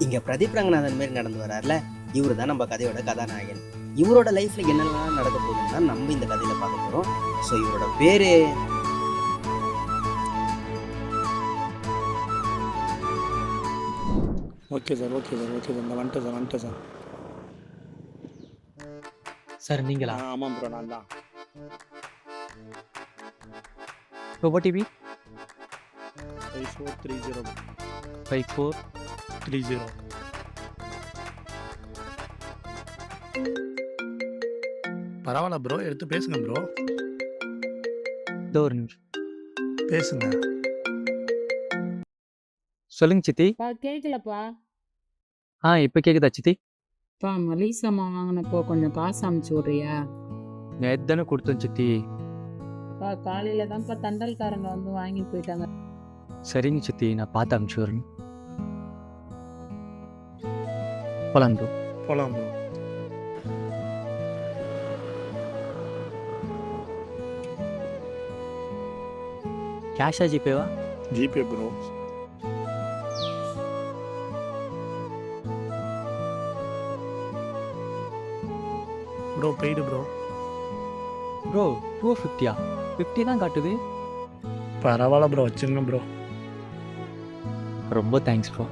இங்கே பிரதீப் ரங்கநாதன் மாரி நடந்து வரார்ல, இவர் தான் நம்ம கதையோட கதாநாயகன். இவரோட லைஃப்பில் என்னெல்லாம் நடக்க போகுதுன்னா நம்ம இந்த கதையில் பார்க்க போகிறோம். ஸோ இவரோட பேர் ஓகே சார் இந்த வந்துட்டேன் சார். சார் நீங்களா? ஆமாம் ப்ரோ, நான் தான். ஓடிபி 5430 5430. பரவாயில்ல ப்ரோ, எடுத்து பேசுங்க ப்ரோ. ஒரு நிமிஷம் பேசுங்க. சொல்லுங்க சித்தி. கேட்கலப்பா. இப்போ கேக்குதா சித்தி? மளிகை சாமான் வாங்கினப்போ கொஞ்சம் காசு அமுச்சு விட்றியா? நேற்று தானே கொடுத்தேன் சித்தி. காலையில தான்ப்பா தண்டல்காரங்க வந்து வாங்கி போயிட்டாங்க. சரிங்க சித்தி, நான் பார்த்து அனுப்பிச்சு வரேன். போலாம் ப்ரோ. போலாம் ப்ரோ. கேஷா ஜிபேவா? GPay bro. Bro paid bro. Bro 250யா? 50 தான் காட்டுது. பரவாயில்ல ப்ரோ, வச்சுருங்க ப்ரோ. ரொம்ப தேங்க்ஸ் ப்ரோ.